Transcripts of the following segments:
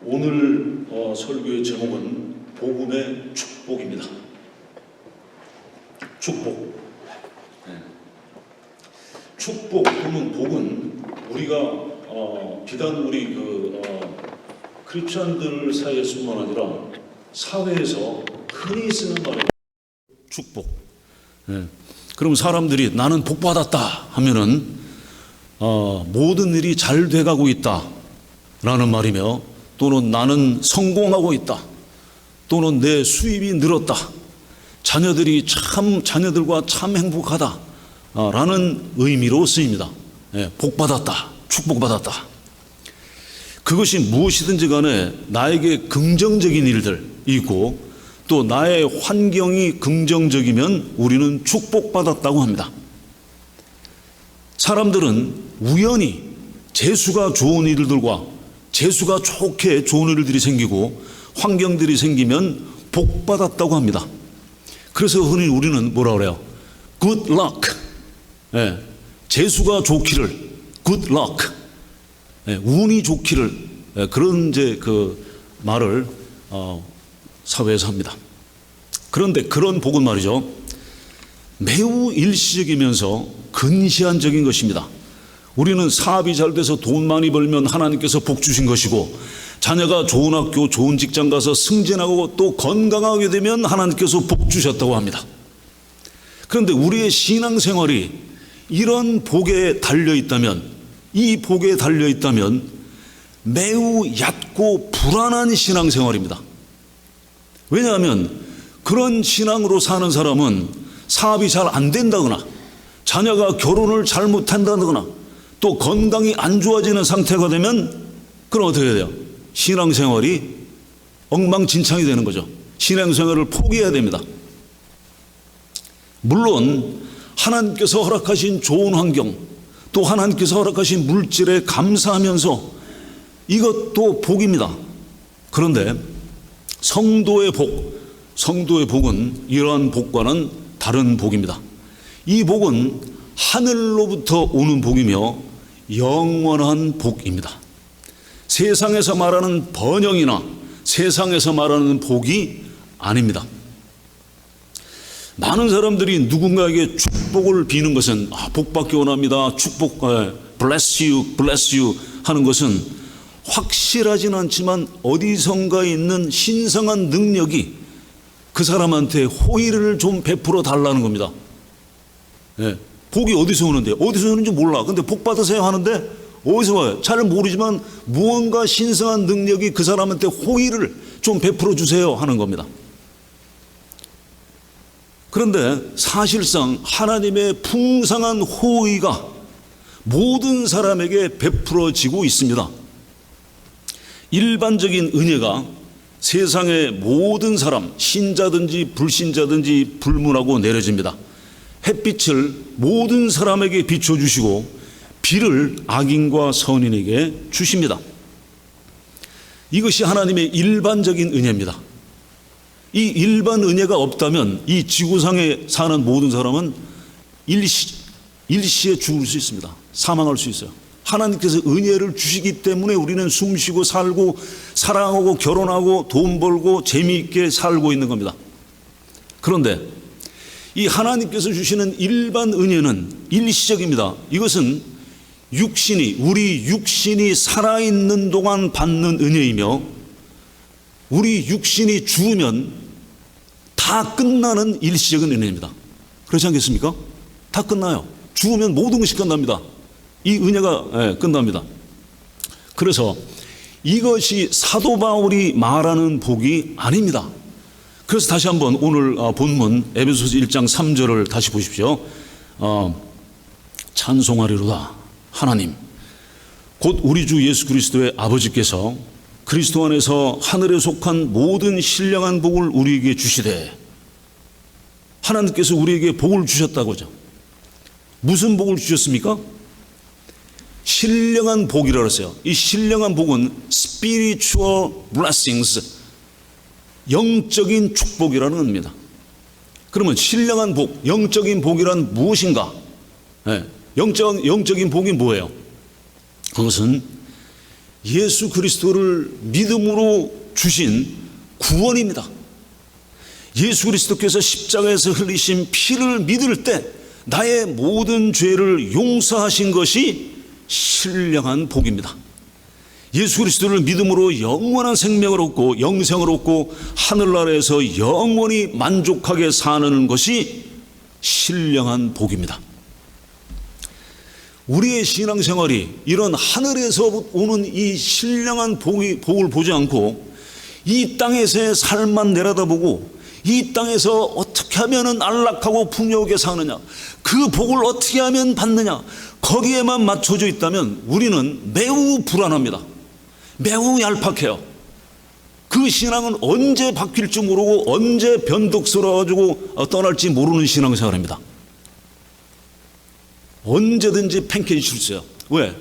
오늘 설교의 제목은 복음의 축복입니다. 축복. 축복 또는 복은 우리가 비단 우리 크리스천들 사이에서뿐만 아니라 사회에서 흔히 쓰는 말입니다. 축복. 그럼 사람들이 나는 복 받았다 하면은 모든 일이 잘 돼가고 있다라는 말이며, 또는 나는 성공하고 있다, 또는 내 수입이 늘었다, 자녀들과 참 행복하다 라는 의미로 쓰입니다. 복 받았다, 축복 받았다. 그것이 무엇이든지 간에 나에게 긍정적인 일들이 있고, 또 나의 환경이 긍정적이면 우리는 축복받았다고 합니다. 사람들은 우연히 재수가 좋은 일들과 재수가 좋게 좋은 일들이 생기고 환경들이 생기면 복받았다고 합니다. 그래서 흔히 우리는 뭐라 그래요? Good luck. 재수가 좋기를 good luck. 운이 좋기를 그런 그 말을 사회에서 합니다. 그런데 그런 복은 말이죠, 매우 일시적이면서 근시안적인 것입니다. 우리는 사업이 잘 돼서 돈 많이 벌면 하나님께서 복 주신 것이고, 자녀가 좋은 학교 좋은 직장 가서 승진하고 또 건강하게 되면 하나님께서 복 주셨다고 합니다. 그런데 우리의 신앙생활이 이런 복에 달려있다면, 이 복에 달려있다면 매우 얕고 불안한 신앙생활입니다. 왜냐하면 그런 신앙으로 사는 사람은 사업이 잘 안 된다거나 자녀가 결혼을 잘못한다거나 또 건강이 안 좋아지는 상태가 되면 그럼 어떻게 돼요? 신앙생활이 엉망진창이 되는 거죠. 신앙생활을 포기해야 됩니다. 물론 하나님께서 허락하신 좋은 환경, 또 하나님께서 허락하신 물질에 감사하면서 이것도 복입니다. 그런데 성도의 복은 이러한 복과는 다른 복입니다. 이 복은 하늘로부터 오는 복이며 영원한 복입니다. 세상에서 말하는 번영이나 세상에서 말하는 복이 아닙니다. 많은 사람들이 누군가에게 축복을 비는 것은 복받기 원합니다, 축복, bless you 하는 것은 확실하진 않지만 어디선가 있는 신성한 능력이 그 사람한테 호의를 좀 베풀어 달라는 겁니다. 복이 어디서 오는데? 어디서 오는지 몰라. 근데 복 받으세요 하는데 어디서 와요? 잘 모르지만 무언가 신성한 능력이 그 사람한테 호의를 좀 베풀어 주세요 하는 겁니다. 그런데 사실상 하나님의 풍성한 호의가 모든 사람에게 베풀어지고 있습니다. 일반적인 은혜가 세상의 모든 사람, 신자든지 불신자든지 불문하고 내려집니다. 햇빛을 모든 사람에게 비춰주시고 비를 악인과 선인에게 주십니다. 이것이 하나님의 일반적인 은혜입니다. 이 일반 은혜가 없다면 이 지구상에 사는 모든 사람은 일시에 죽을 수 있습니다. 사망할 수 있어요. 하나님께서 은혜를 주시기 때문에 우리는 숨쉬고 살고 사랑하고 결혼하고 돈 벌고 재미있게 살고 있는 겁니다. 그런데 이 하나님께서 주시는 일반 은혜는 일시적입니다. 이것은 우리 육신이 살아있는 동안 받는 은혜이며, 우리 육신이 죽으면 다 끝나는 일시적인 은혜입니다. 그렇지 않겠습니까? 다 끝나요. 죽으면 모든 것이 끝납니다. 이 은혜가 끝납니다. 그래서 이것이 사도 바울이 말하는 복이 아닙니다. 그래서 다시 한번 오늘 본문 에베소서 1장 3절을 다시 보십시오. 찬송하리로다 하나님 곧 우리 주 예수 그리스도의 아버지께서 그리스도 안에서 하늘에 속한 모든 신령한 복을 우리에게 주시되, 하나님께서 우리에게 복을 주셨다고죠. 무슨 복을 주셨습니까? 신령한 복이라고 했어요. 이 신령한 복은 spiritual blessings, 영적인 축복이라는 겁니다. 그러면 신령한 복, 영적인 복이란 무엇인가? 영적인 복이 뭐예요? 그것은 예수 그리스도를 믿음으로 주신 구원입니다. 예수 그리스도께서 십자가에서 흘리신 피를 믿을 때 나의 모든 죄를 용서하신 것이 신령한 복입니다. 예수 그리스도를 믿음으로 영원한 생명을 얻고 영생을 얻고 하늘나라에서 영원히 만족하게 사는 것이 신령한 복입니다. 우리의 신앙생활이 이런 하늘에서 오는 이 신령한 복을 보지 않고 이 땅에서의 삶만 내려다보고 이 땅에서 어떻게 하면 안락하고 풍요하게 사느냐, 그 복을 어떻게 하면 받느냐, 거기에만 맞춰져 있다면 우리는 매우 불안합니다. 매우 얄팍해요. 그 신앙은 언제 바뀔지 모르고 언제 변덕스러워가지고 떠날지 모르는 신앙생활입니다. 언제든지 팽개칠 수 있어요. 왜?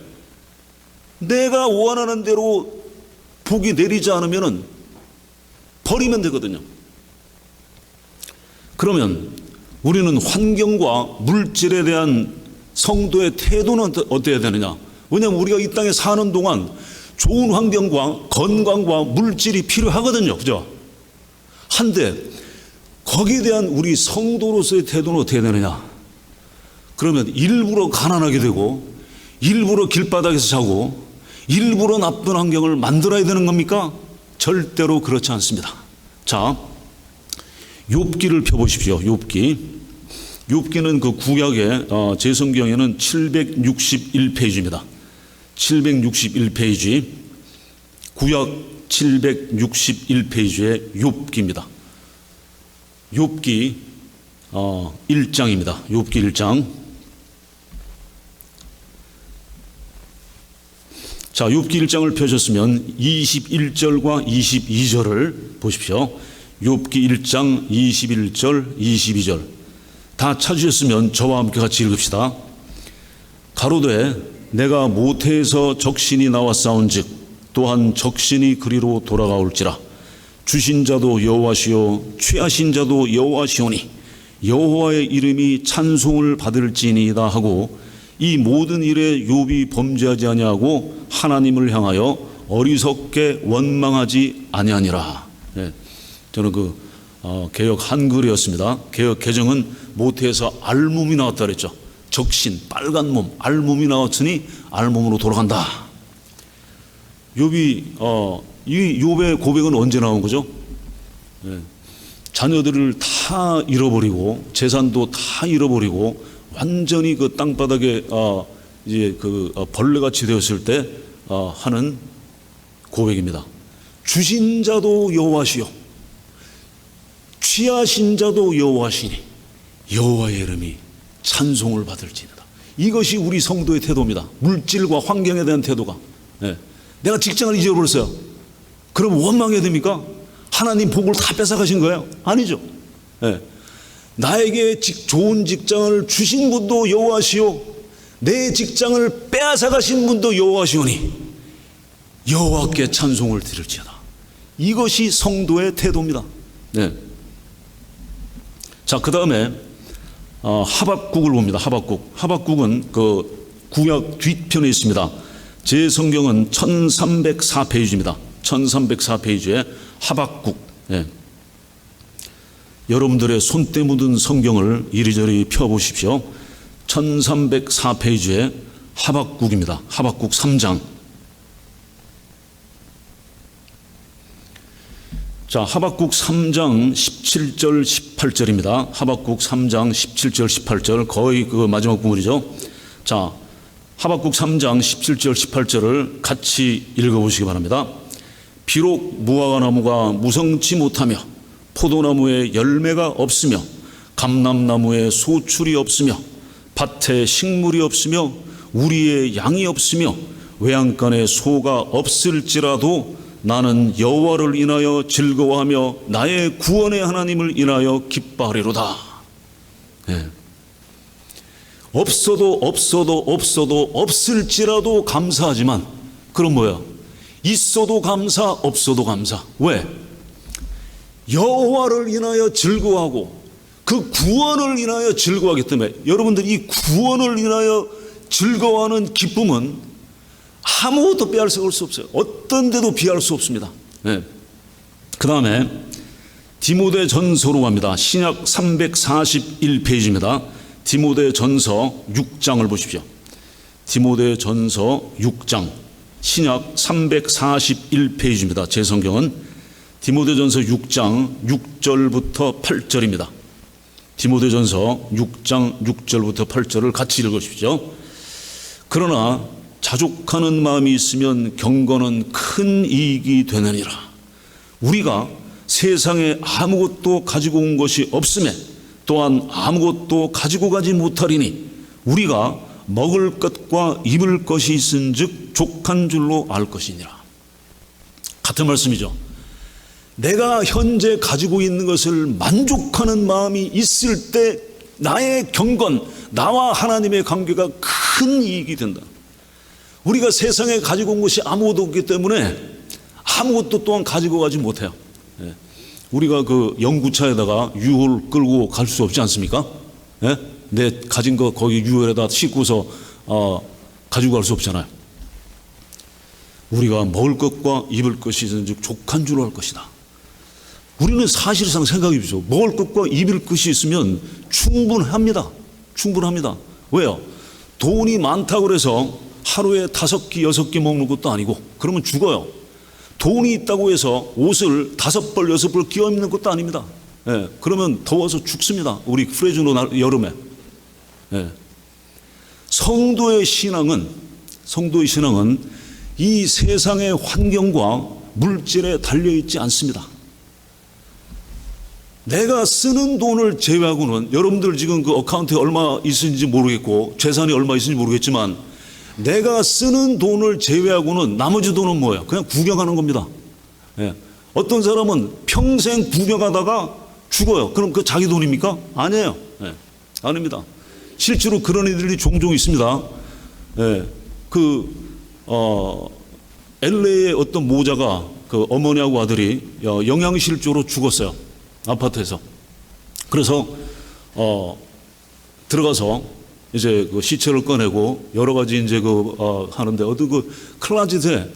내가 원하는 대로 복이 내리지 않으면 버리면 되거든요. 그러면 우리는 환경과 물질에 대한 성도의 태도는 어때야 되느냐? 왜냐하면 우리가 이 땅에 사는 동안 좋은 환경과 건강과 물질이 필요하거든요. 그죠? 한데 거기에 대한 우리 성도로서의 태도는 어떻게 되느냐? 그러면 일부러 가난하게 되고 일부러 길바닥에서 자고 일부러 나쁜 환경을 만들어야 되는 겁니까? 절대로 그렇지 않습니다. 자, 욥기를 펴보십시오. 욥기는 그 구약의 제 성경에는 761페이지입니다. 761페이지, 구약 761페이지의 욥기입니다. 욥기 1장입니다. 욥기 1장. 자, 욥기 1장을 펴셨으면 21절과 22절을 보십시오. 욥기 1장 21절, 22절. 다 찾으셨으면 저와 함께 같이 읽읍시다. 가로되 내가 모태에서 적신이 나왔사온즉 또한 적신이 그리로 돌아가올지라. 주신 자도 여호와시요 취하신 자도 여호와시오니 여호와의 이름이 찬송을 받을지니이다 하고 이 모든 일에 욥이 범죄하지 아니하고 하나님을 향하여 어리석게 원망하지 아니하니라. 네, 저는 개역 한글이었습니다. 개역 개정은 모태에서 알몸이 나왔다 그랬죠. 적신, 빨간 몸, 알몸이 나왔으니 알몸으로 돌아간다. 욥이 이 욥의 고백은 언제 나온 거죠? 네, 자녀들을 다 잃어버리고 재산도 다 잃어버리고 완전히 그 땅바닥에 이제 벌레같이 되었을 때 하는 고백입니다. 주신 자도 여호와시요 취하신 자도 여호와시니 여호와의 이름이 찬송을 받을지니라. 이것이 우리 성도의 태도입니다. 물질과 환경에 대한 태도가. 네. 내가 직장을 잊어버렸어요. 그럼 원망해야 됩니까? 하나님 복을 다 뺏어가신 거예요? 아니죠. 네. 나에게 좋은 직장을 주신 분도 여호와시요 내 직장을 빼앗아가신 분도 여호와시오니 여호와께 찬송을 드릴지어다. 이것이 성도의 태도입니다. 네. 자, 그 다음에 하박국을 봅니다. 하박국은 그 구약 뒷편에 있습니다. 제 성경은 1304페이지입니다. 1304페이지에 하박국. 네. 여러분들의 손때 묻은 성경을 이리저리 펴보십시오. 1304페이지에 하박국입니다. 하박국 3장. 자, 하박국 3장 17절 18절입니다. 하박국 3장 17절 18절 거의 그 마지막 부분이죠. 자, 하박국 3장 17절 18절을 같이 읽어보시기 바랍니다. 비록 무화과나무가 무성치 못하며 포도나무에 열매가 없으며 감람나무에 소출이 없으며 밭에 식물이 없으며 우리의 양이 없으며 외양간에 소가 없을지라도 나는 여호와를 인하여 즐거워하며 나의 구원의 하나님을 인하여 기뻐하리로다. 네. 없어도 없을지라도 감사하지만 그럼 뭐야? 있어도 감사, 없어도 감사. 왜? 여호와를 인하여 즐거워하고 그 구원을 인하여 즐거워하기 때문에 여러분들 이 구원을 인하여 즐거워하는 기쁨은 아무것도 빼앗을 수 없어요. 어떤 데도 비할 수 없습니다. 네. 그 다음에 디모데전서로 갑니다. 신약 341페이지입니다. 디모데전서 6장을 보십시오. 디모데전서 6장 신약 341페이지입니다. 제 성경은 디모데전서 6장 6절부터 8절입니다. 디모데전서 6장 6절부터 8절을 같이 읽으십시오. 그러나 자족하는 마음이 있으면 경건은 큰 이익이 되느니라. 우리가 세상에 아무것도 가지고 온 것이 없음에 또한 아무것도 가지고 가지 못하리니 우리가 먹을 것과 입을 것이 있은즉 족한 줄로 알 것이니라. 같은 말씀이죠. 내가 현재 가지고 있는 것을 만족하는 마음이 있을 때 나의 경건, 나와 하나님의 관계가 큰 이익이 된다. 우리가 세상에 가지고 온 것이 아무것도 없기 때문에 아무것도 또한 가지고 가지 못해요. 우리가 그 영구차에다가 유홀 끌고 갈 수 없지 않습니까? 내 가진 거 거기 유홀에다 싣고서 가지고 갈 수 없잖아요. 우리가 먹을 것과 입을 것이 있은즉 족한 줄로 알 것이다. 우리는 사실상 생각해 보십시오. 먹을 것과 입을 것이 있으면 충분합니다. 충분합니다. 왜요? 돈이 많다고 해서 하루에 5끼, 6끼 먹는 것도 아니고 그러면 죽어요. 돈이 있다고 해서 옷을 5벌, 6벌 끼워 입는 것도 아닙니다. 그러면 더워서 죽습니다. 우리 프레즈노 여름에. 성도의 신앙은 이 세상의 환경과 물질에 달려있지 않습니다. 내가 쓰는 돈을 제외하고는 여러분들 지금 그 어카운트에 얼마 있는지 모르겠고 재산이 얼마 있는지 모르겠지만 내가 쓰는 돈을 제외하고는 나머지 돈은 뭐예요? 그냥 구경하는 겁니다. 어떤 사람은 평생 구경하다가 죽어요. 그럼 그 자기 돈입니까? 아니에요. 아닙니다. 실제로 그런 일들이 종종 있습니다. LA의 어떤 모자가 그 어머니하고 아들이 영양실조로 죽었어요. 아파트에서. 그래서 들어가서 이제 그 시체를 꺼내고 여러 가지 이제 하는데 어떤 그 클라짓에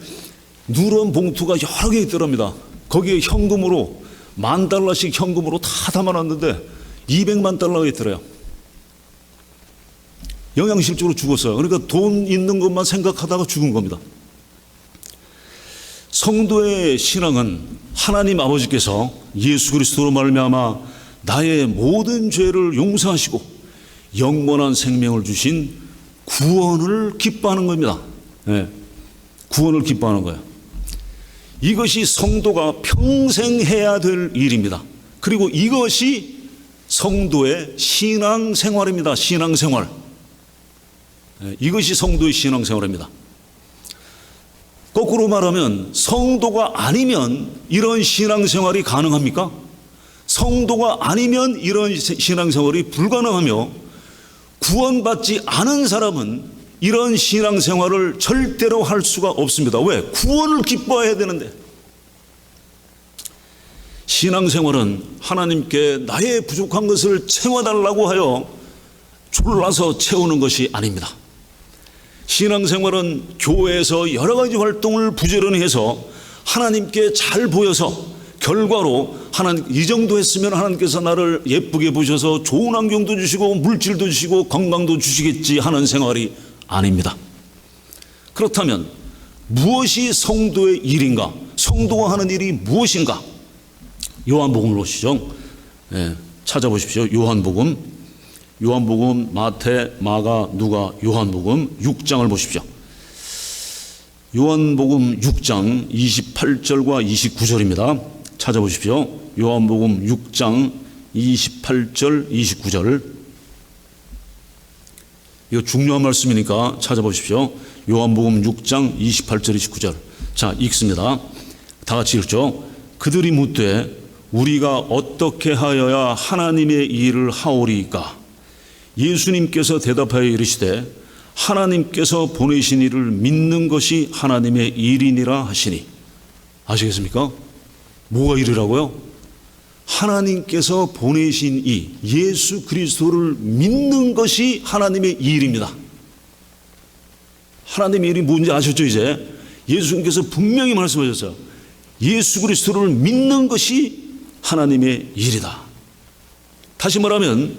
누런 봉투가 여러 개 있더랍니다. 거기에 현금으로 $10,000씩 현금으로 다 담아놨는데 $200만 있더래요. 영양실조로 죽었어요. 그러니까 돈 있는 것만 생각하다가 죽은 겁니다. 성도의 신앙은 하나님 아버지께서 예수 그리스도로 말미암아 나의 모든 죄를 용서하시고 영원한 생명을 주신 구원을 기뻐하는 겁니다. 구원을 기뻐하는 거예요. 이것이 성도가 평생 해야 될 일입니다. 그리고 이것이 성도의 신앙생활입니다. 신앙생활. 이것이 성도의 신앙생활입니다. 거꾸로 말하면 성도가 아니면 이런 신앙생활이 가능합니까? 성도가 아니면 이런 신앙생활이 불가능하며 구원받지 않은 사람은 이런 신앙생활을 절대로 할 수가 없습니다. 왜? 구원을 기뻐해야 되는데. 신앙생활은 하나님께 나의 부족한 것을 채워달라고 하여 졸라서 채우는 것이 아닙니다. 신앙생활은 교회에서 여러 가지 활동을 부지런히 해서 하나님께 잘 보여서 결과로 하나님 이 정도 했으면 하나님께서 나를 예쁘게 보셔서 좋은 환경도 주시고 물질도 주시고 건강도 주시겠지 하는 생활이 아닙니다. 그렇다면 무엇이 성도의 일인가? 성도가 하는 일이 무엇인가? 요한복음을 보시죠. 찾아보십시오. 요한복음, 마태, 마가, 누가, 요한복음 6장을 보십시오. 요한복음 6장 28절과 29절입니다. 찾아보십시오. 요한복음 6장 28절, 29절. 이거 중요한 말씀이니까 찾아보십시오. 요한복음 6장 28절, 29절. 자, 읽습니다. 다 같이 읽죠. 그들이 묻되 우리가 어떻게 하여야 하나님의 일을 하오리이까? 예수님께서 대답하여 이르시되 하나님께서 보내신 이를 믿는 것이 하나님의 일이니라 하시니. 아시겠습니까? 뭐가 일이라고요? 하나님께서 보내신 이 예수 그리스도를 믿는 것이 하나님의 일입니다. 하나님의 일이 뭔지 아셨죠? 이제 예수님께서 분명히 말씀하셨어요. 예수 그리스도를 믿는 것이 하나님의 일이다. 다시 말하면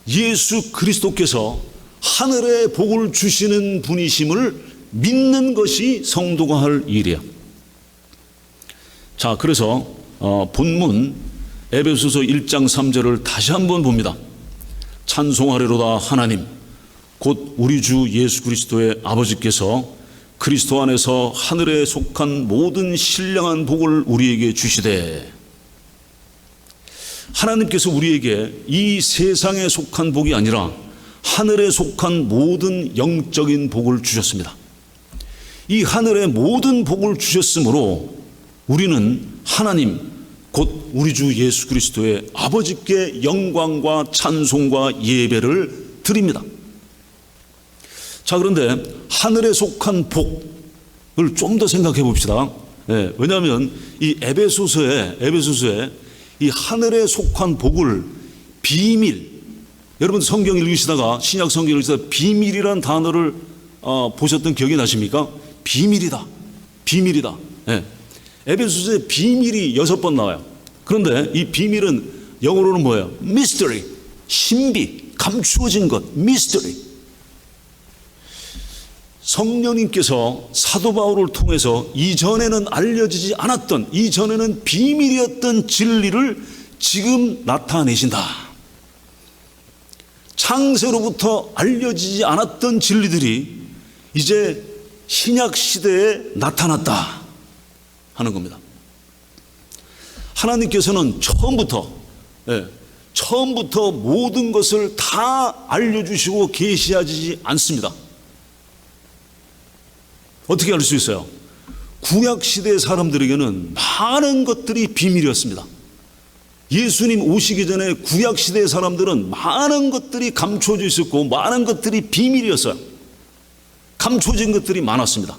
예수 그리스도께서 하늘의 복을 주시는 분이심을 믿는 것이 성도가 할 일이야. 자, 그래서 본문 에베소서 1장 3절을 다시 한번 봅니다. 찬송하리로다 하나님 곧 우리 주 예수 그리스도의 아버지께서 그리스도 안에서 하늘에 속한 모든 신령한 복을 우리에게 주시되, 하나님께서 우리에게 이 세상에 속한 복이 아니라 하늘에 속한 모든 영적인 복을 주셨습니다. 이 하늘의 모든 복을 주셨으므로 우리는 하나님 곧 우리 주 예수 그리스도의 아버지께 영광과 찬송과 예배를 드립니다. 자, 그런데 하늘에 속한 복을 좀 더 생각해 봅시다. 왜냐하면 이 에베소서에 이 하늘에 속한 복을 비밀, 여러분 성경 읽으시다가 신약 성경 읽으시다가 비밀이란 단어를 보셨던 기억이 나십니까? 비밀이다. 에베소서에 비밀이 6번 나와요. 그런데 이 비밀은 영어로는 뭐예요? mystery, 신비, 감추어진 것, mystery. 성령님께서 사도 바울을 통해서 이전에는 알려지지 않았던, 이전에는 비밀이었던 진리를 지금 나타내신다. 창세로부터 알려지지 않았던 진리들이 이제 신약 시대에 나타났다 하는 겁니다. 하나님께서는 처음부터 모든 것을 다 알려주시고 계시하지 않습니다. 어떻게 알 수 있어요? 구약 시대 사람들에게는 많은 것들이 비밀이었습니다. 예수님 오시기 전에 구약 시대 사람들은 많은 것들이 감춰져 있었고 많은 것들이 비밀이었어요. 감춰진 것들이 많았습니다.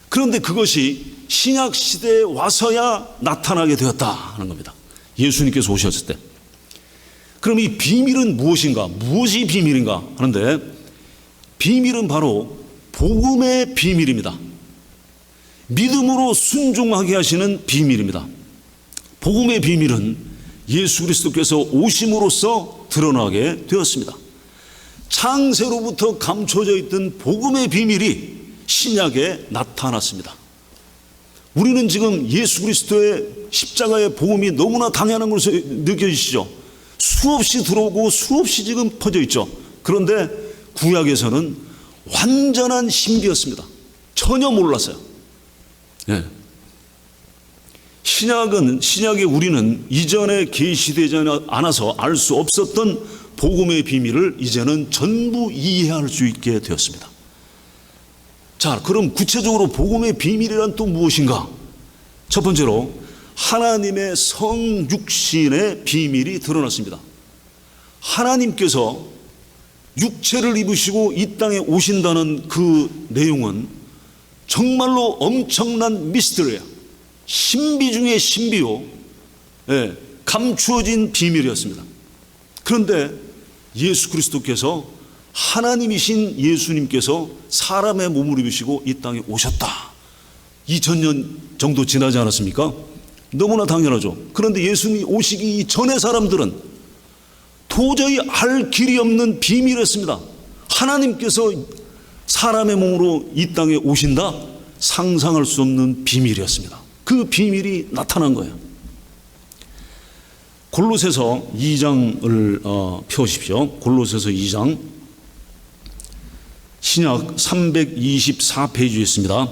그런데 그것이 신약 시대에 와서야 나타나게 되었다 하는 겁니다. 예수님께서 오셨을 때. 그럼 이 비밀은 무엇인가? 무엇이 비밀인가 하는데, 비밀은 바로 복음의 비밀입니다. 믿음으로 순종하게 하시는 비밀입니다. 복음의 비밀은 예수 그리스도께서 오심으로써 드러나게 되었습니다. 창세로부터 감춰져 있던 복음의 비밀이 신약에 나타났습니다. 우리는 지금 예수 그리스도의 십자가의 복음이 너무나 당연한 것으로 느껴지시죠? 수없이 들어오고 수없이 지금 퍼져 있죠. 그런데 구약에서는 완전한 신비였습니다. 전혀 몰랐어요. 신약에 우리는 이전에 계시되지 않아서 알 수 없었던 복음의 비밀을 이제는 전부 이해할 수 있게 되었습니다. 자, 그럼 구체적으로 복음의 비밀이란 또 무엇인가? 첫 번째로 하나님의 성육신의 비밀이 드러났습니다. 하나님께서 육체를 입으시고 이 땅에 오신다는 그 내용은 정말로 엄청난 미스터리예요. 신비 중에 신비요. 감추어진 비밀이었습니다. 그런데 예수 그리스도께서, 하나님이신 예수님께서 사람의 몸을 입으시고 이 땅에 오셨다. 2000년 정도 지나지 않았습니까? 너무나 당연하죠. 그런데 예수님이 오시기 전에 사람들은 도저히 알 길이 없는 비밀이었습니다. 하나님께서 사람의 몸으로 이 땅에 오신다? 상상할 수 없는 비밀이었습니다. 그 비밀이 나타난 거예요. 골로새서 2장을 펴오십시오. 골로새서 2장, 신약 324페이지에 있습니다.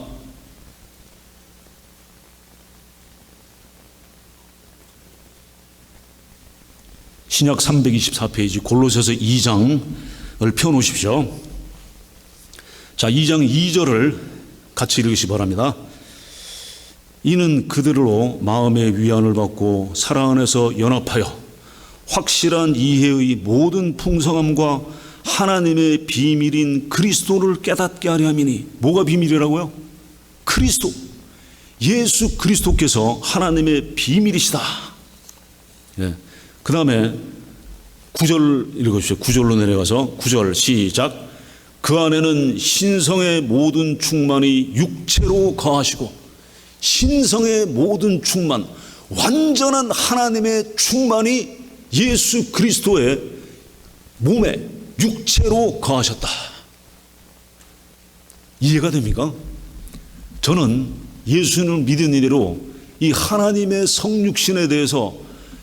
신약 324페이지 골로새서 2장을 펴놓으십시오. 자, 2장 2절을 같이 읽으시 바랍니다. 이는 그들로 마음의 위안을 받고 사랑 안에서 연합하여 확실한 이해의 모든 풍성함과 하나님의 비밀인 그리스도를 깨닫게 하려 함이니. 뭐가 비밀이라고요? 그리스도, 예수 그리스도께서 하나님의 비밀이시다. 그 다음에 9절 읽어주세요. 9절로 내려가서 9절 시작. 그 안에는 신성의 모든 충만이 육체로 거하시고, 신성의 모든 충만, 완전한 하나님의 충만이 예수 그리스도의 몸에 육체로 거하셨다. 이해가 됩니까? 저는 예수님을 믿은 이래로 이 하나님의 성육신에 대해서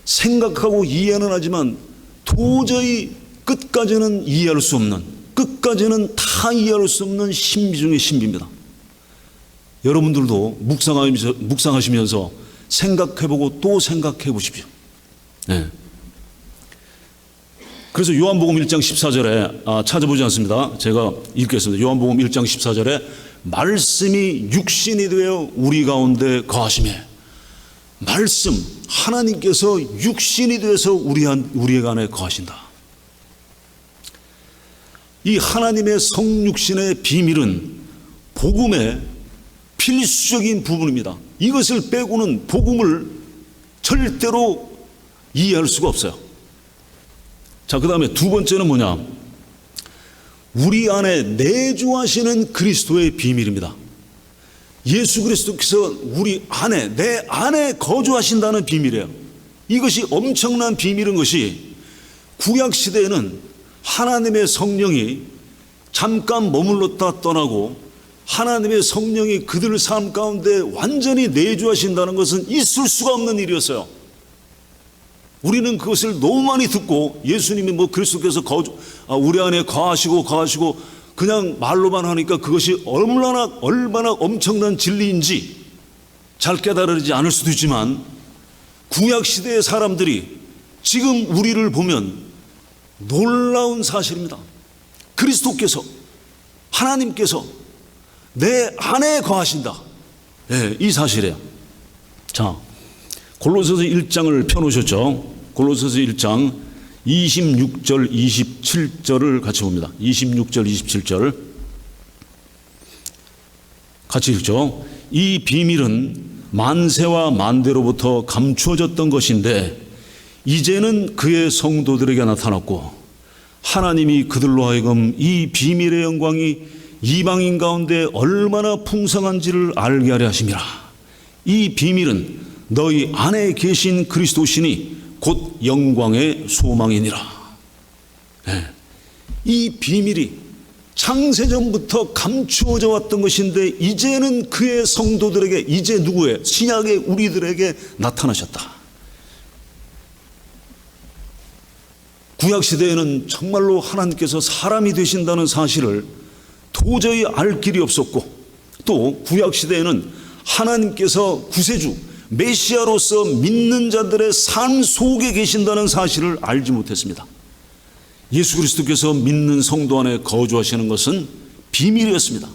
생각하고 이해는 하지만 도저히 끝까지는 이해할 수 없는, 끝까지는 다 이해할 수 없는 신비 중의 신비입니다. 여러분들도 묵상하시면서 생각해보고 또 생각해 보십시오. 네. 그래서 요한복음 1장 14절에 찾아보지 않습니다. 제가 읽겠습니다. 요한복음 1장 14절에 말씀이 육신이 되어 우리 가운데 거하시매, 말씀, 하나님께서 육신이 되어서 우리 안에 거하신다. 이 하나님의 성육신의 비밀은 복음의 필수적인 부분입니다. 이것을 빼고는 복음을 절대로 이해할 수가 없어요. 자, 그 다음에 두 번째는 뭐냐? 우리 안에 내주하시는 그리스도의 비밀입니다. 예수 그리스도께서 우리 안에, 내 안에 거주하신다는 비밀이에요. 이것이 엄청난 비밀인 것이, 구약시대에는 하나님의 성령이 잠깐 머물렀다 떠나고 하나님의 성령이 그들 삶 가운데 완전히 내주하신다는 것은 있을 수가 없는 일이었어요. 우리는 그것을 너무 많이 듣고, 예수님이 그리스도께서 우리 안에 거하시고 그냥 말로만 하니까 그것이 얼마나 엄청난 진리인지 잘 깨달아지지 않을 수도 있지만, 구약시대의 사람들이 지금 우리를 보면 놀라운 사실입니다. 그리스도께서, 하나님께서 내 안에 거하신다. 네, 이 사실이에요. 자, 골로새서 1장을 펴놓으셨죠. 골로새서 1장 26절 27절을 같이 봅니다. 26절 27절 같이 읽죠. 이 비밀은 만세와 만대로부터 감추어졌던 것인데 이제는 그의 성도들에게 나타났고, 하나님이 그들로 하여금 이 비밀의 영광이 이방인 가운데 얼마나 풍성한지를 알게 하려 하심이라. 이 비밀은 너희 안에 계신 그리스도시니 곧 영광의 소망이니라. 네. 이 비밀이 창세전부터 감추어져 왔던 것인데 이제는 그의 성도들에게, 이제 누구의? 신약의 우리들에게 나타나셨다. 구약시대에는 정말로 하나님께서 사람이 되신다는 사실을 도저히 알 길이 없었고, 또 구약시대에는 하나님께서 구세주 메시아로서 믿는 자들의 삶 속에 계신다는 사실을 알지 못했습니다. 예수 그리스도께서 믿는 성도 안에 거주하시는 것은 비밀이었습니다.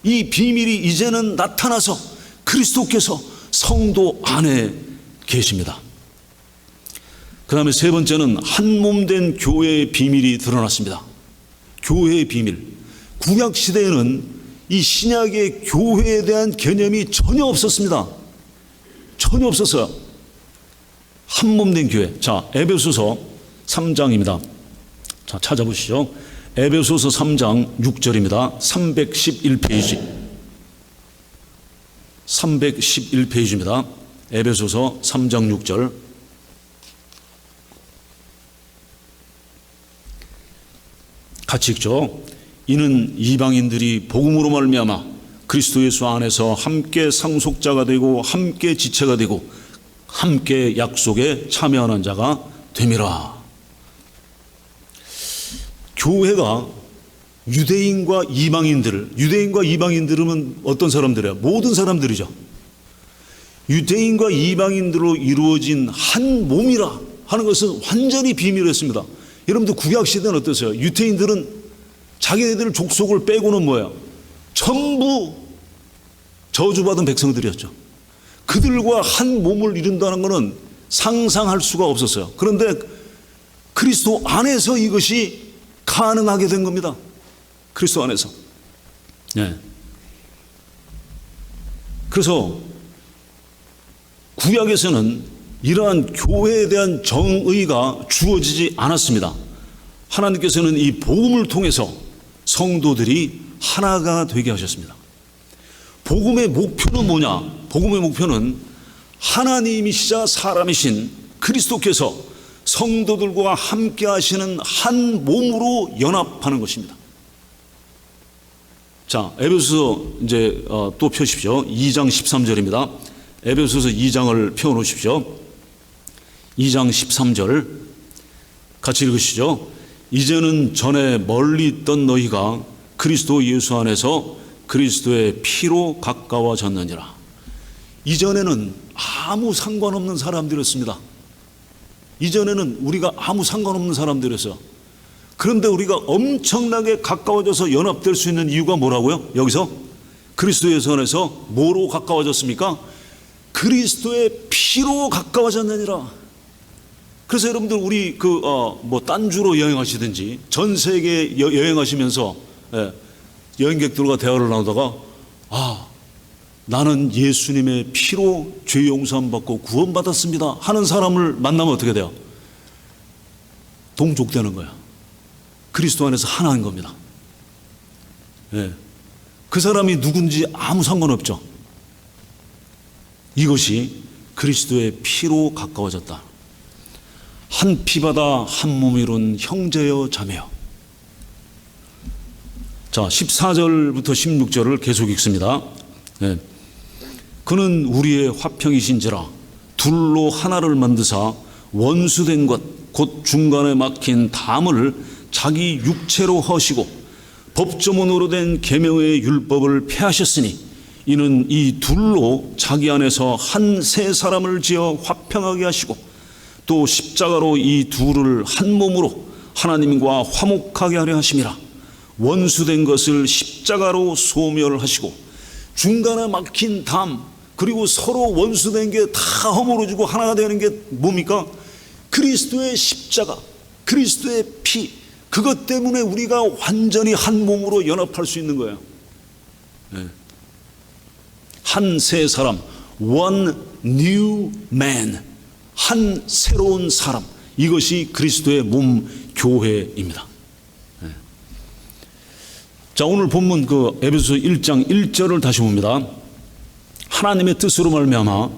이 비밀이 이제는 나타나서 그리스도께서 성도 안에 계십니다. 그 다음에 세 번째는 한 몸 된 교회의 비밀이 드러났습니다. 교회의 비밀. 구약시대에는 이 신약의 교회에 대한 개념이 전혀 없었습니다. 전혀 없었어요. 한 몸 된 교회. 자, 에베소서 3장입니다. 자, 찾아보시죠. 에베소서 3장 6절입니다. 311페이지. 311페이지입니다. 에베소서 3장 6절. 같이 읽죠. 이는 이방인들이 복음으로 말미암아 그리스도 예수 안에서 함께 상속자가 되고 함께 지체가 되고 함께 약속에 참여하는 자가 됨이라. 교회가 유대인과 이방인들은 어떤 사람들이에요? 모든 사람들이죠. 유대인과 이방인들로 이루어진 한 몸이라 하는 것은 완전히 비밀이었습니다. 여러분들 구약시대는 어떠세요? 유대인들은 자기네들 족속을 빼고는 뭐예요? 전부 저주받은 백성들이었죠. 그들과 한 몸을 이룬다는 것은 상상할 수가 없었어요. 그런데 그리스도 안에서 이것이 가능하게 된 겁니다. 그리스도 안에서. 네. 그래서 구약에서는 이러한 교회에 대한 정의가 주어지지 않았습니다. 하나님께서는 이 복음을 통해서 성도들이 하나가 되게 하셨습니다. 복음의 목표는 뭐냐? 복음의 목표는 하나님이시자 사람이신 그리스도께서 성도들과 함께 하시는 한 몸으로 연합하는 것입니다. 자, 에베소서 이제 또 펴십시오. 2장 13절입니다. 에베소서 2장을 펴 놓으십시오. 2장 13절 같이 읽으시죠. 이제는 전에 멀리 있던 너희가 그리스도 예수 안에서 그리스도의 피로 가까워졌느니라. 이전에는 아무 상관없는 사람들이었습니다. 이전에는 우리가 아무 상관없는 사람들이었어요. 그런데 우리가 엄청나게 가까워져서 연합될 수 있는 이유가 뭐라고요? 여기서 그리스도 예수 안에서 뭐로 가까워졌습니까? 그리스도의 피로 가까워졌느니라. 그래서 여러분들 우리 딴 주로 여행하시든지 전 세계 여행하시면서 여행객들과 대화를 나누다가 나는 예수님의 피로 죄 용서함 받고 구원받았습니다 하는 사람을 만나면 어떻게 돼요? 동족되는 거야. 그리스도 안에서 하나인 겁니다. 그 사람이 누군지 아무 상관없죠. 이것이 그리스도의 피로 가까워졌다. 한 피바다 한 몸 이룬 형제여 자매여. 자, 14절부터 16절을 계속 읽습니다. 그는 우리의 화평이신지라 둘로 하나를 만드사 원수된 것 곧 중간에 막힌 담을 자기 육체로 허시고 법조문으로 된 계명의 율법을 폐하셨으니 이는 이 둘로 자기 안에서 한 세 사람을 지어 화평하게 하시고 또 십자가로 이 둘을 한 몸으로 하나님과 화목하게 하려 하심이라. 원수된 것을 십자가로 소멸하시고 중간에 막힌 담, 그리고 서로 원수된 게 다 허물어지고 하나가 되는 게 뭡니까? 그리스도의 십자가, 그리스도의 피, 그것 때문에 우리가 완전히 한 몸으로 연합할 수 있는 거예요. 한 새 사람, one new man, 한 새로운 사람, 이것이 그리스도의 몸 교회입니다. 자, 오늘 본문 에베소서 1장 1절을 다시 봅니다. 하나님의 뜻으로 말미암아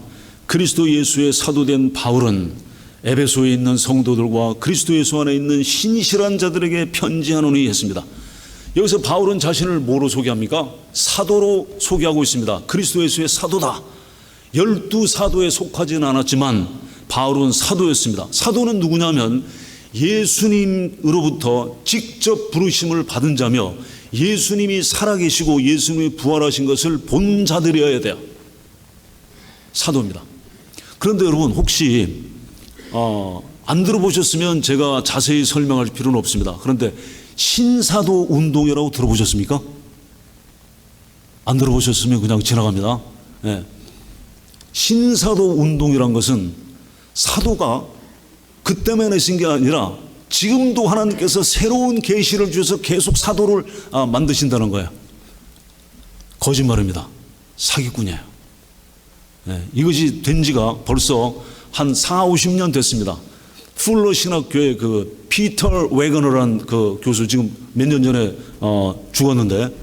그리스도 예수의 사도된 바울은 에베소에 있는 성도들과 그리스도 예수 안에 있는 신실한 자들에게 편지하노니 했습니다. 여기서 바울은 자신을 뭐로 소개합니까? 사도로 소개하고 있습니다. 그리스도 예수의 사도다. 12사도에 속하지는 않았지만 바울은 사도였습니다. 사도는 누구냐면 예수님으로부터 직접 부르심을 받은 자며 예수님이 살아계시고 예수님이 부활하신 것을 본 자들이어야 돼요. 사도입니다. 그런데 여러분 혹시 안 들어보셨으면 제가 자세히 설명할 필요는 없습니다. 그런데 신사도 운동이라고 들어보셨습니까? 안 들어보셨으면 그냥 지나갑니다. 신사도 운동이란 것은 사도가 그때만 하신 게 아니라 지금도 하나님께서 새로운 계시를 주셔서 계속 사도를 만드신다는 거예요. 거짓말입니다. 사기꾼이에요. 이것이 된 지가 벌써 한 40-50년 됐습니다. 풀러 신학교의 그 피터 웨거너라는 그 교수, 지금 몇 년 전에 죽었는데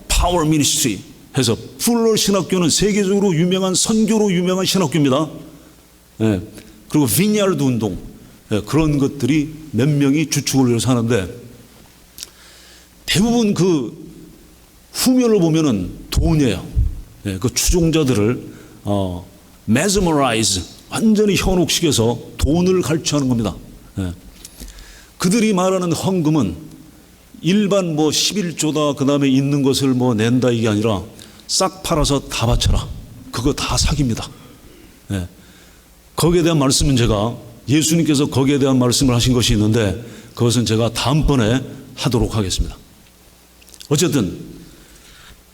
파워 미니스트리 해서, 풀러 신학교는 세계적으로 유명한 선교로 유명한 신학교입니다. 그리고 비니아르드 운동, 그런 것들이 몇 명이 주축을 해서 하는데 대부분 그 후면을 보면은 돈이에요. 그 추종자들을 mesmerize, 완전히 현혹시켜서 돈을 갈취하는 겁니다. 그들이 말하는 헌금은 일반 11조다 그 다음에 있는 것을 낸다 이게 아니라 싹 팔아서 다 바쳐라. 그거 다 사기입니다. 거기에 대한 말씀은 제가, 예수님께서 거기에 대한 말씀을 하신 것이 있는데 그것은 제가 다음번에 하도록 하겠습니다. 어쨌든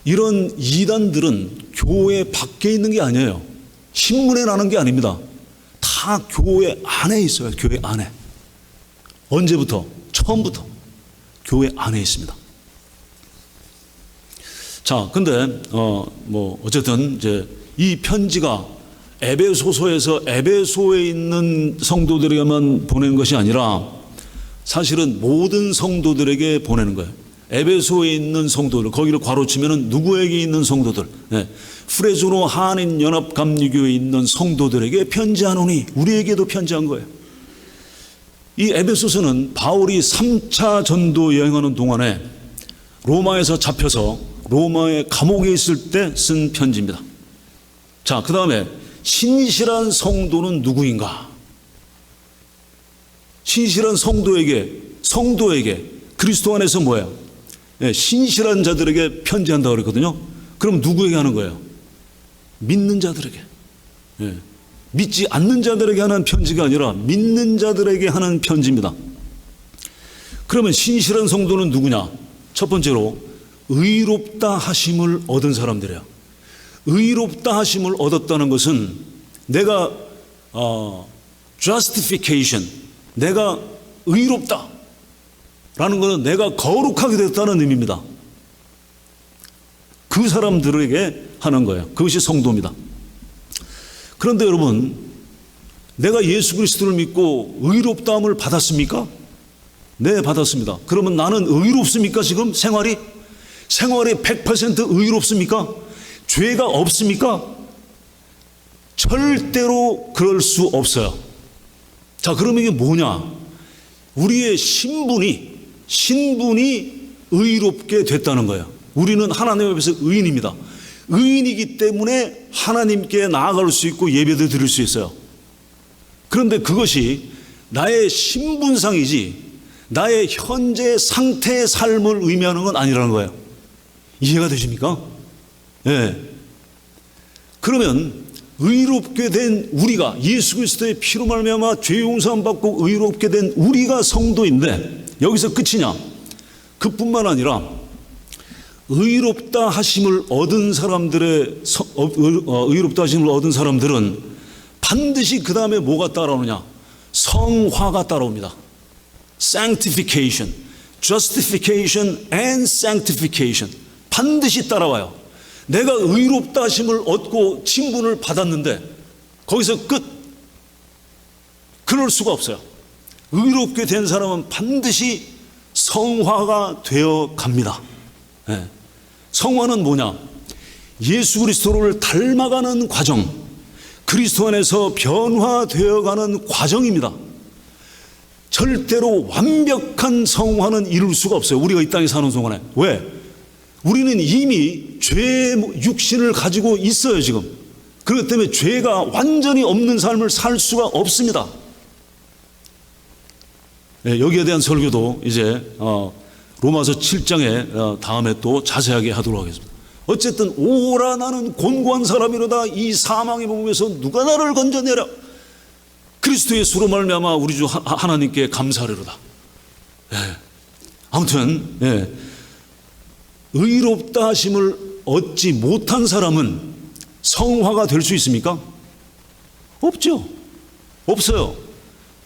이런 이단들은 교회 밖에 있는 게 아니에요. 신문에 나는 게 아닙니다. 다 교회 안에 있어요. 교회 안에. 언제부터? 처음부터 교회 안에 있습니다. 자, 근데 어쨌든 이제 이 편지가 에베소서에서 에베소에 있는 성도들에게만 보내는 것이 아니라 사실은 모든 성도들에게 보내는 거예요. 에베소에 있는 성도들, 거기를 괄호치면 누구에게 있는 성도들, 프레즈노 한인연합감리교에 있는 성도들에게 편지하노니, 우리에게도 편지한 거예요. 이 에베소서는 바울이 3차 전도 여행하는 동안에 로마에서 잡혀서 로마의 감옥에 있을 때 쓴 편지입니다. 자, 그 다음에 신실한 성도는 누구인가? 신실한 성도에게 그리스도 안에서 뭐예요? 신실한 자들에게 편지한다고 그랬거든요. 그럼 누구에게 하는 거예요? 믿는 자들에게. 믿지 않는 자들에게 하는 편지가 아니라 믿는 자들에게 하는 편지입니다. 그러면 신실한 성도는 누구냐? 첫 번째로 의롭다 하심을 얻은 사람들이에요. 의롭다 하심을 얻었다는 것은 내가 justification, 내가 의롭다 라는 것은 내가 거룩하게 됐다는 의미입니다. 그 사람들에게 하는 거예요. 그것이 성도입니다. 그런데 여러분, 내가 예수 그리스도를 믿고 의롭다함을 받았습니까? 네, 받았습니다. 그러면 나는 의롭습니까? 지금 생활이 100% 의롭습니까? 죄가 없습니까? 절대로 그럴 수 없어요. 자, 그러면 이게 뭐냐? 우리의 신분이 의롭게 됐다는 거예요. 우리는 하나님 앞에서 의인입니다. 의인이기 때문에 하나님께 나아갈 수 있고 예배도 드릴 수 있어요. 그런데 그것이 나의 신분상이지 나의 현재 상태의 삶을 의미하는 건 아니라는 거예요. 이해가 되십니까? 네. 그러면 의롭게 된 우리가, 예수 그리스도의 피로 말미암아 죄 용서함 받고 의롭게 된 우리가 성도인데 여기서 끝이냐? 그뿐만 아니라 의롭다 하심을 얻은 사람들은 반드시 그 다음에 뭐가 따라오느냐? 성화가 따라옵니다. Sanctification, Justification and Sanctification, 반드시 따라와요. 내가 의롭다 하심을 얻고 친분을 받았는데 거기서 끝. 그럴 수가 없어요. 의롭게 된 사람은 반드시 성화가 되어 갑니다. 네. 성화는 뭐냐? 예수 그리스도를 닮아가는 과정, 그리스도 안에서 변화되어가는 과정입니다. 절대로 완벽한 성화는 이룰 수가 없어요. 우리가 이 땅에 사는 동안에. 왜? 우리는 이미 죄의 육신을 가지고 있어요, 지금. 그렇기 때문에 죄가 완전히 없는 삶을 살 수가 없습니다. 네, 여기에 대한 설교도 이제 로마서 7장에 다음에 또 자세하게 하도록 하겠습니다. 어쨌든 오라 나는 곤고한 사람이로다 이 사망의 몸에서 누가 나를 건져내랴. 그리스도 예수로 말미암아 우리 주 하나님께 감사하리로다. 네. 아무튼 의롭다 하심을 얻지 못한 사람은 성화가 될 수 있습니까? 없죠. 없어요.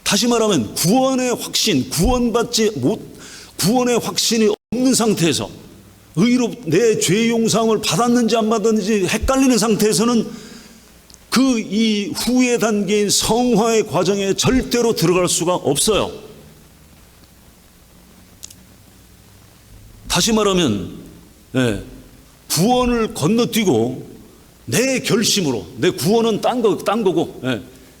다시 말하면 구원의 확신, 구원의 확신이 없는 상태에서 내 죄 용서함을 받았는지 안 받았는지 헷갈리는 상태에서는 그 이후의 단계인 성화의 과정에 절대로 들어갈 수가 없어요. 다시 말하면 구원을 건너뛰고 내 결심으로, 내 구원은 딴 거고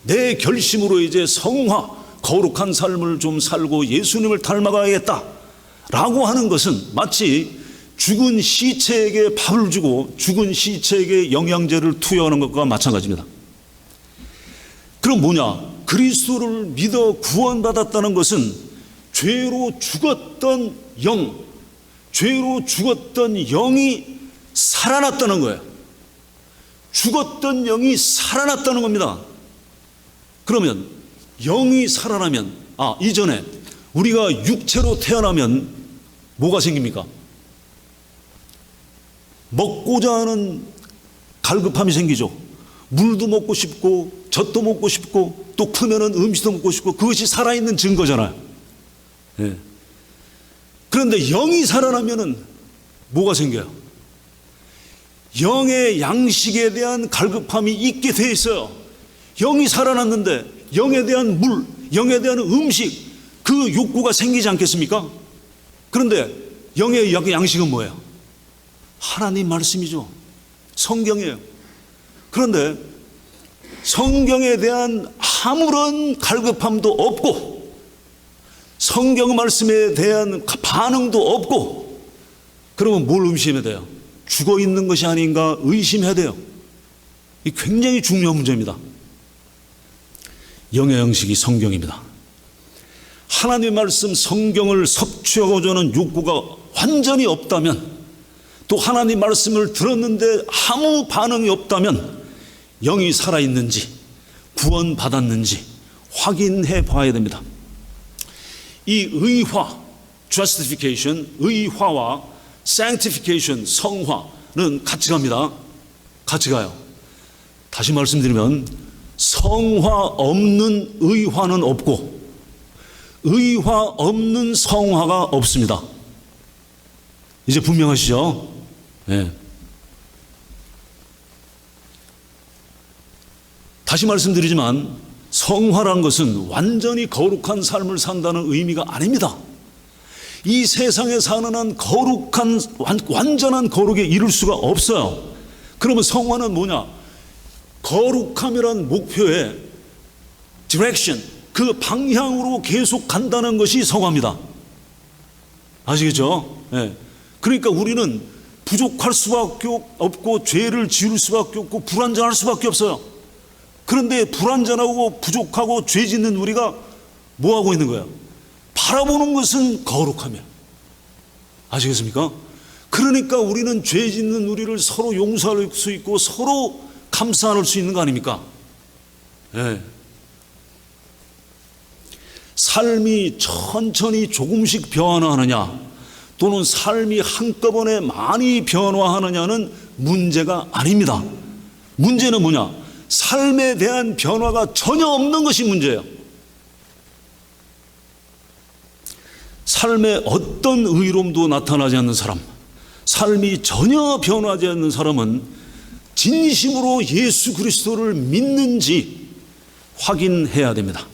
내 결심으로 이제 성화, 거룩한 삶을 좀 살고 예수님을 닮아가야겠다라고 하는 것은 마치 죽은 시체에게 밥을 주고 죽은 시체에게 영양제를 투여하는 것과 마찬가지입니다. 그럼 뭐냐? 그리스도를 믿어 구원받았다는 것은 죄로 죽었던 영이 살아났다는 거예요. 죽었던 영이 살아났다는 겁니다. 그러면 영이 살아나면, 이전에 우리가 육체로 태어나면 뭐가 생깁니까? 먹고자 하는 갈급함이 생기죠. 물도 먹고 싶고 젖도 먹고 싶고 또 크면은 음식도 먹고 싶고, 그것이 살아있는 증거잖아요. 그런데 영이 살아나면은 뭐가 생겨요? 영의 양식에 대한 갈급함이 있게 돼 있어요. 영이 살아났는데 영에 대한 물, 영에 대한 음식, 그 욕구가 생기지 않겠습니까? 그런데 영의 양식은 뭐예요? 하나님 말씀이죠. 성경이에요. 그런데 성경에 대한 아무런 갈급함도 없고 성경 말씀에 대한 반응도 없고, 그러면 뭘 의심해야 돼요? 죽어 있는 것이 아닌가 의심해야 돼요. 이 굉장히 중요한 문제입니다. 영의 양식이 성경입니다. 하나님의 말씀 성경을 섭취하고자 하는 욕구가 완전히 없다면, 또 하나님 말씀을 들었는데 아무 반응이 없다면 영이 살아있는지 구원받았는지 확인해 봐야 됩니다. 이 의화, justification, 의화와 sanctification, 성화는 같이 갑니다. 같이 가요. 다시 말씀드리면 성화 없는 의화는 없고 의화 없는 성화가 없습니다. 이제 분명하시죠? 네. 다시 말씀드리지만 성화란 것은 완전히 거룩한 삶을 산다는 의미가 아닙니다. 이 세상에 사는 한 거룩한 완전한 거룩에 이룰 수가 없어요. 그러면 성화는 뭐냐? 거룩함이란 목표의 디렉션, 그 방향으로 계속 간다는 것이 성화입니다. 아시겠죠? 네. 그러니까 우리는 부족할 수밖에 없고 죄를 지을 수밖에 없고 불완전할 수밖에 없어요. 그런데 불완전하고 부족하고 죄 짓는 우리가 뭐 하고 있는 거예요? 바라보는 것은 거룩하며. 아시겠습니까? 그러니까 우리는 죄 짓는 우리를 서로 용서할 수 있고 서로 감싸 안을 수 있는 거 아닙니까? 네. 삶이 천천히 조금씩 변화하느냐 또는 삶이 한꺼번에 많이 변화하느냐는 문제가 아닙니다. 문제는 뭐냐? 삶에 대한 변화가 전혀 없는 것이 문제예요. 삶에 어떤 의로움도 나타나지 않는 사람, 삶이 전혀 변하지 않는 사람은 진심으로 예수 그리스도를 믿는지 확인해야 됩니다.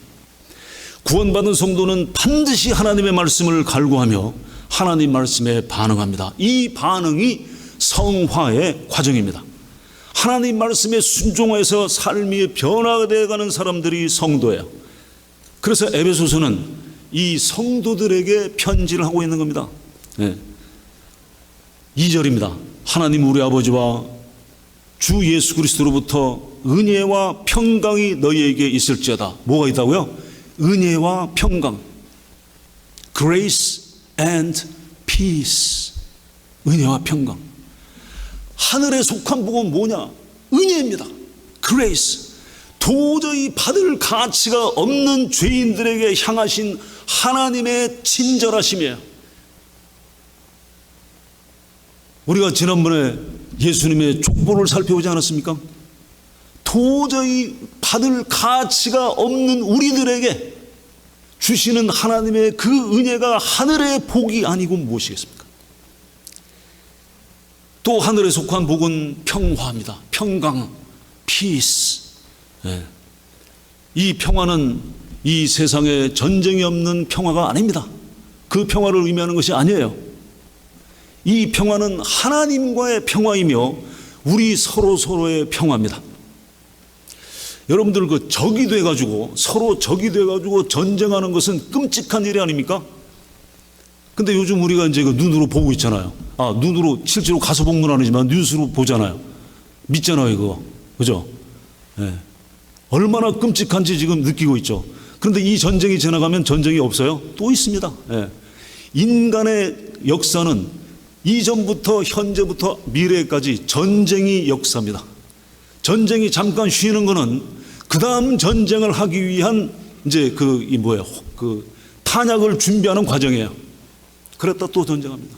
구원받은 성도는 반드시 하나님의 말씀을 갈구하며 하나님 말씀에 반응합니다. 이 반응이 성화의 과정입니다. 하나님 말씀에 순종해서 삶이 변화되어가는 사람들이 성도예요. 그래서 에베소서는 이 성도들에게 편지를 하고 있는 겁니다. 네. 2절입니다. 하나님 우리 아버지와 주 예수 그리스도로부터 은혜와 평강이 너희에게 있을지어다. 뭐가 있다고요? 은혜와 평강, grace and peace. 은혜와 평강. 하늘에 속한 복은 뭐냐? 은혜입니다. grace. 도저히 받을 가치가 없는 죄인들에게 향하신 하나님의 친절하심이에요. 우리가 지난번에 예수님의 족보를 살펴보지 않았습니까? 도저히 받을 가치가 없는 우리들에게 주시는 하나님의 그 은혜가 하늘의 복이 아니고 무엇이겠습니까? 또 하늘에 속한 복은 평화입니다. 평강, peace. 네. 이 평화는 이 세상에 전쟁이 없는 평화가 아닙니다. 그 평화를 의미하는 것이 아니에요. 이 평화는 하나님과의 평화이며 우리 서로의 평화입니다. 여러분들 그 적이 돼가지고 서로 적이 돼가지고 전쟁하는 것은 끔찍한 일이 아닙니까? 근데 요즘 우리가 이제 그 눈으로 보고 있잖아요. 눈으로 실제로 가서 본 건 아니지만 뉴스로 보잖아요. 믿잖아요, 그거. 그죠? 네. 얼마나 끔찍한지 지금 느끼고 있죠. 그런데 이 전쟁이 지나가면 전쟁이 없어요? 또 있습니다. 네. 인간의 역사는 이전부터 현재부터 미래까지 전쟁이 역사입니다. 전쟁이 잠깐 쉬는 거는 그 다음 전쟁을 하기 위한 이제 그 탄약을 준비하는 과정이에요. 그랬다 또 전쟁합니다.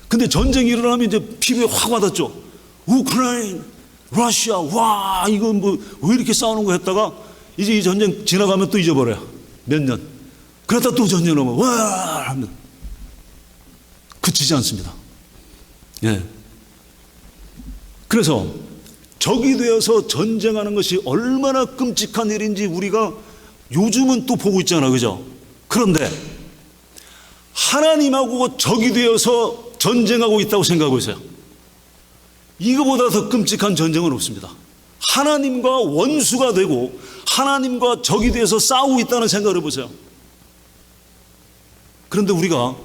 근데 전쟁이 일어나면 이제 피부에 확 와닿죠. 우크라이나, 러시아, 와, 이거 뭐 왜 이렇게 싸우는 거 했다가 이제 이 전쟁 지나가면 또 잊어버려요. 몇 년. 그러다 또 전쟁 오면 와 하면 그치지 않습니다. 예. 그래서 적이 되어서 전쟁하는 것이 얼마나 끔찍한 일인지 우리가 요즘은 또 보고 있잖아, 그죠? 그런데 하나님하고 적이 되어서 전쟁하고 있다고 생각하고 있어요. 이거보다 더 끔찍한 전쟁은 없습니다. 하나님과 원수가 되고 하나님과 적이 되어서 싸우고 있다는 생각을 해보세요. 그런데 우리가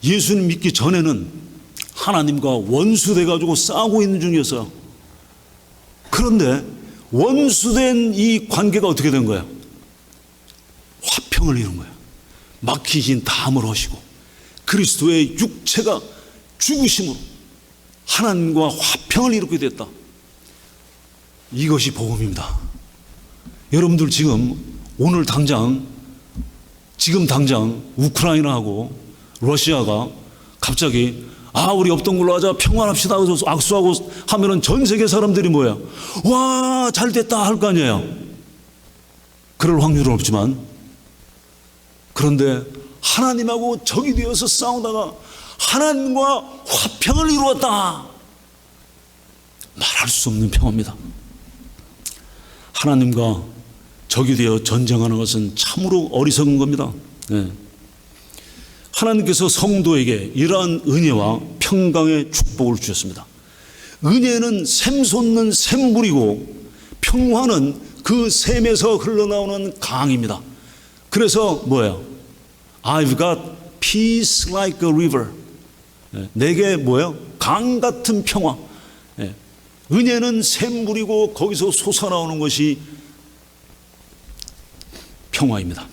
예수님 믿기 전에는 하나님과 원수 돼가지고 싸우고 있는 중이었어요. 그런데 원수된 이 관계가 어떻게 된 거예요? 화평을 이룬 거예요. 막히신 담을 하시고 그리스도의 육체가 죽으심으로 하나님과 화평을 이루게 됐다. 이것이 복음입니다. 여러분들 오늘 당장 우크라이나하고 러시아가 갑자기 우리 없던 걸로 하자, 평화합시다 해서 악수하고 하면은 전 세계 사람들이 뭐예요? 와, 잘 됐다 할 거 아니에요. 그럴 확률은 없지만, 그런데 하나님하고 적이 되어서 싸우다가 하나님과 화평을 이루었다. 말할 수 없는 평화입니다. 하나님과 적이 되어 전쟁하는 것은 참으로 어리석은 겁니다. 네. 하나님께서 성도에게 이러한 은혜와 평강의 축복을 주셨습니다. 은혜는 샘 솟는 샘물이고 평화는 그 샘에서 흘러나오는 강입니다. 그래서 뭐예요? I've got peace like a river. 내게 뭐예요? 강 같은 평화. 은혜는 샘물이고 거기서 솟아나오는 것이 평화입니다.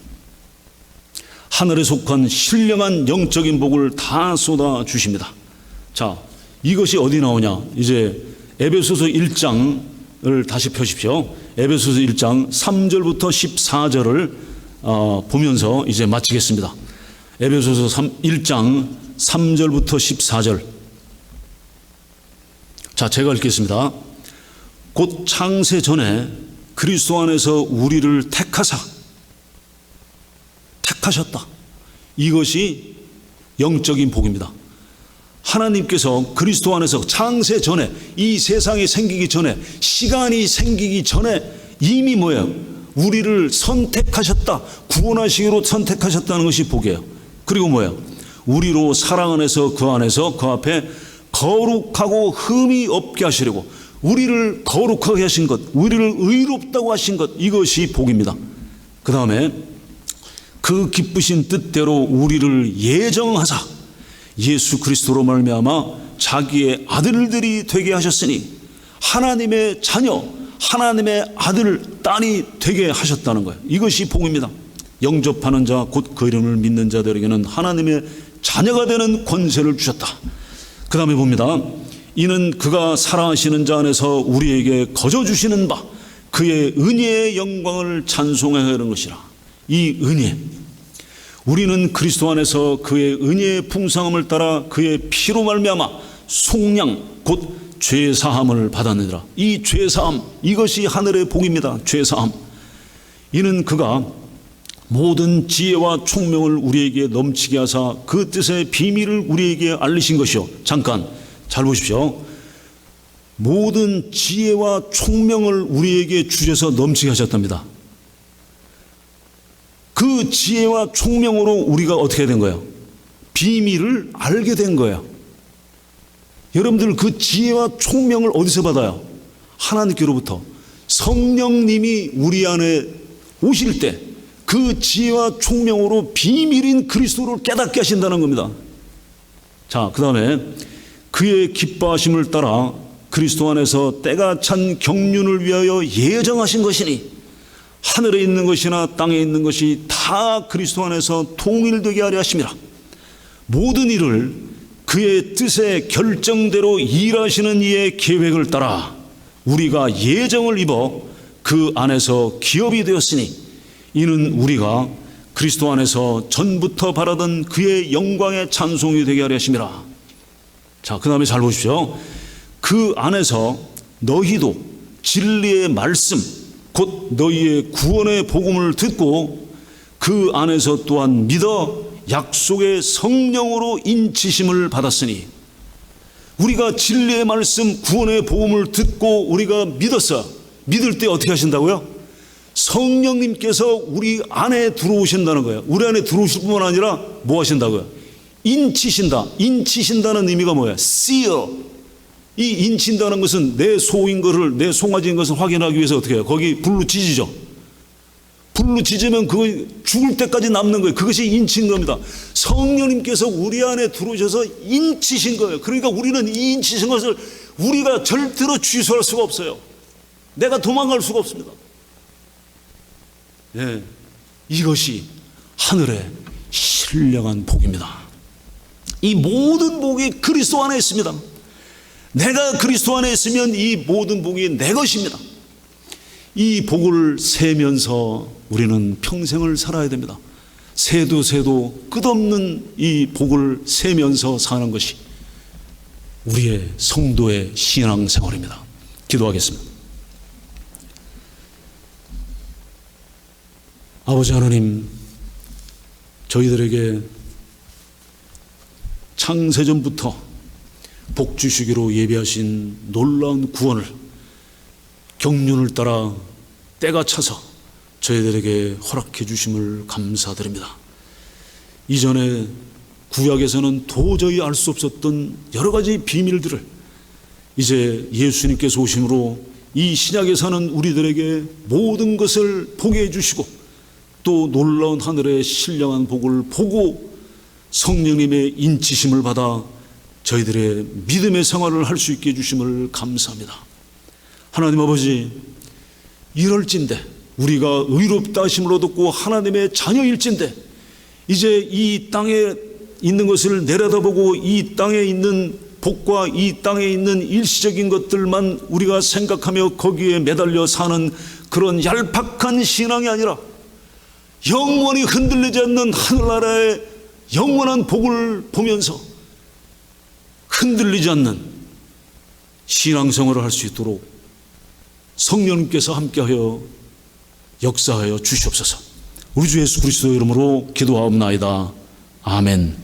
하늘에 속한 신령한 영적인 복을 다 쏟아 주십니다. 자, 이것이 어디 나오냐? 이제 에베소서 1장을 다시 펴십시오. 에베소서 1장 3절부터 14절을 보면서 이제 마치겠습니다. 에베소서 1장 3절부터 14절. 자, 제가 읽겠습니다. 곧 창세 전에 그리스도 안에서 우리를 택하셨다. 이것이 영적인 복입니다. 하나님께서 그리스도 안에서 창세 전에, 이 세상이 생기기 전에, 시간이 생기기 전에 이미 뭐예요? 우리를 선택하셨다. 구원하시기로 선택하셨다는 것이 복이에요. 그리고 뭐예요? 우리로 사랑 안에서 그 앞에 거룩하고 흠이 없게 하시려고, 우리를 거룩하게 하신 것, 우리를 의롭다고 하신 것, 이것이 복입니다. 그 다음에 그 기쁘신 뜻대로 우리를 예정하사 예수 그리스도로 말미암아 자기의 아들들이 되게 하셨으니 하나님의 자녀, 하나님의 아들, 딸이 되게 하셨다는 거예요. 이것이 복입니다. 영접하는 자, 곧 그 이름을 믿는 자들에게는 하나님의 자녀가 되는 권세를 주셨다. 그 다음에 봅니다. 이는 그가 사랑하시는 자 안에서 우리에게 거저 주시는 바 그의 은혜의 영광을 찬송하여 하는 것이라. 이 은혜, 우리는 그리스도 안에서 그의 은혜의 풍성함을 따라 그의 피로 말미암아 속량 곧 죄사함을 받았느니라. 이 죄사함, 이것이 하늘의 복입니다. 죄사함. 이는 그가 모든 지혜와 총명을 우리에게 넘치게 하사 그 뜻의 비밀을 우리에게 알리신 것이요. 잠깐 잘 보십시오. 모든 지혜와 총명을 우리에게 주셔서 넘치게 하셨답니다. 그 지혜와 총명으로 우리가 어떻게 된 거예요? 비밀을 알게 된 거예요. 여러분들 그 지혜와 총명을 어디서 받아요? 하나님께로부터. 성령님이 우리 안에 오실 때 그 지혜와 총명으로 비밀인 그리스도를 깨닫게 하신다는 겁니다. 자, 그 다음에 그의 기뻐하심을 따라 그리스도 안에서 때가 찬 경륜을 위하여 예정하신 것이니 하늘에 있는 것이나 땅에 있는 것이 다 그리스도 안에서 통일되게 하려 하심이라. 모든 일을 그의 뜻의 결정대로 일하시는 이의 계획을 따라 우리가 예정을 입어 그 안에서 기업이 되었으니 이는 우리가 그리스도 안에서 전부터 바라던 그의 영광의 찬송이 되게 하려 하심이라. 자, 그 다음에 잘 보십시오. 그 안에서 너희도 진리의 말씀 곧 너희의 구원의 복음을 듣고 그 안에서 또한 믿어 약속의 성령으로 인치심을 받았으니, 우리가 진리의 말씀 구원의 복음을 듣고 우리가 믿었어. 믿을 때 어떻게 하신다고요? 성령님께서 우리 안에 들어오신다는 거예요. 우리 안에 들어오실 뿐만 아니라 뭐 하신다고요? 인치신다. 인치신다는 의미가 뭐야? seal. 이 인친다는 것은 내 소인 것을, 내 송아지인 것을 확인하기 위해서 어떻게 해요? 거기 불로 지지죠. 불로 지지면 그거 죽을 때까지 남는 거예요. 그것이 인친 겁니다. 성령님께서 우리 안에 들어오셔서 인치신 거예요. 그러니까 우리는 이 인치신 것을 우리가 절대로 취소할 수가 없어요. 내가 도망갈 수가 없습니다. 예, 이것이 하늘의 신령한 복입니다. 이 모든 복이 그리스도 안에 있습니다. 내가 그리스도 안에 있으면 이 모든 복이 내 것입니다. 이 복을 세면서 우리는 평생을 살아야 됩니다. 세도 끝없는 이 복을 세면서 사는 것이 우리의 성도의 신앙생활입니다. 기도하겠습니다. 아버지 하나님, 저희들에게 창세전부터 복 주시기로 예비하신 놀라운 구원을 경륜을 따라 때가 차서 저희들에게 허락해 주심을 감사드립니다. 이전에 구약에서는 도저히 알 수 없었던 여러 가지 비밀들을 이제 예수님께서 오심으로 이 신약에서는 우리들에게 모든 것을 보게 해주시고 또 놀라운 하늘의 신령한 복을 보고 성령님의 인치심을 받아 저희들의 믿음의 생활을 할 수 있게 해주심을 감사합니다. 하나님 아버지, 이럴진데 우리가 의롭다 하심을 얻었고 하나님의 자녀일진데 이제 이 땅에 있는 것을 내려다보고 이 땅에 있는 복과 이 땅에 있는 일시적인 것들만 우리가 생각하며 거기에 매달려 사는 그런 얄팍한 신앙이 아니라 영원히 흔들리지 않는 하늘나라의 영원한 복을 보면서 흔들리지 않는 신앙생활을 할 수 있도록 성령님께서 함께하여 역사하여 주시옵소서. 우리 주 예수 그리스도 이름으로 기도하옵나이다. 아멘.